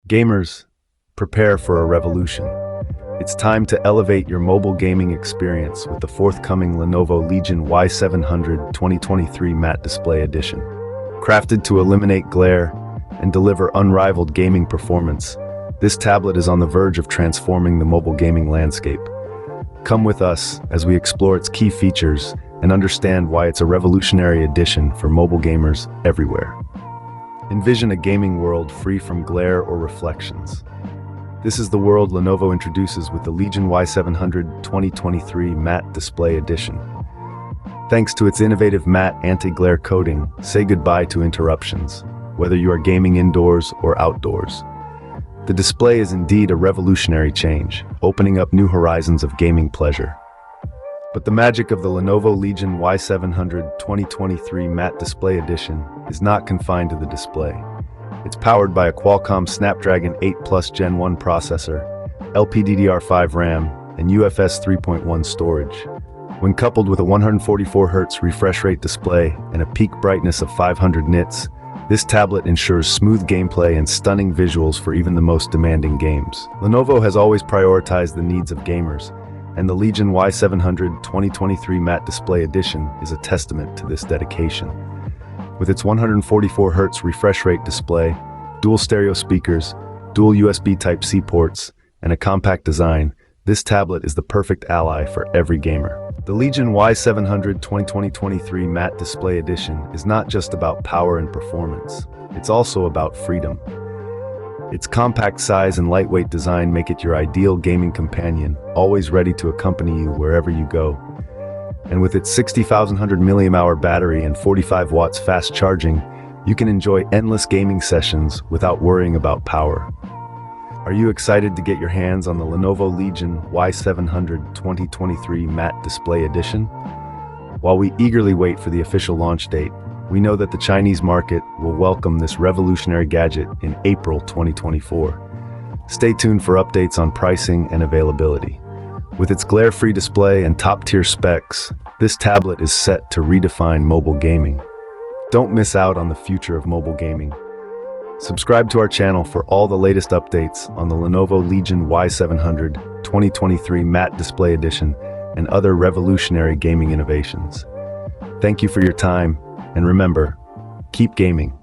Gamers, prepare for a revolution. It's time to elevate your mobile gaming experience with the forthcoming Lenovo Legion Y700 2023 Matte Display Edition. Crafted to eliminate glare and deliver unrivaled gaming performance, this tablet is on the verge of transforming the mobile gaming landscape. Come with us as we explore its key features and understand why it's a revolutionary addition for mobile gamers everywhere. Envision a gaming world free from glare or reflections. This is the world Lenovo introduces with the Legion Y700 2023 Matte Display Edition. Thanks to its innovative matte anti-glare coating, say goodbye to interruptions, whether you are gaming indoors or outdoors. The display is indeed a revolutionary change, opening up new horizons of gaming pleasure. But the magic of the Lenovo Legion Y700 2023 Matte Display Edition is not confined to the display. It's powered by a Qualcomm Snapdragon 8 Plus Gen 1 processor, LPDDR5 RAM, and UFS 3.1 storage. When coupled with a 144Hz refresh rate display and a peak brightness of 500 nits, this tablet ensures smooth gameplay and stunning visuals for even the most demanding games. Lenovo has always prioritized the needs of gamers, and the Legion Y700 2023 Matte Display Edition is a testament to this dedication. With its 144Hz refresh rate display, dual stereo speakers, dual USB Type-C ports, and a compact design, this tablet is the perfect ally for every gamer. The Legion Y700 2023 Matte Display Edition is not just about power and performance, it's also about freedom. Its compact size and lightweight design make it your ideal gaming companion, always ready to accompany you wherever you go. And with its 60,100 mAh battery and 45 watts fast charging, you can enjoy endless gaming sessions without worrying about power. Are you excited to get your hands on the Lenovo Legion Y700 2023 Matte Display Edition? While we eagerly wait for the official launch date, we know that the Chinese market will welcome this revolutionary gadget in April 2024. Stay tuned for updates on pricing and availability. With its glare-free display and top-tier specs, this tablet is set to redefine mobile gaming. Don't miss out on the future of mobile gaming. Subscribe to our channel for all the latest updates on the Lenovo Legion Y700 2023 Matte Display Edition and other revolutionary gaming innovations. Thank you for your time, and remember, keep gaming.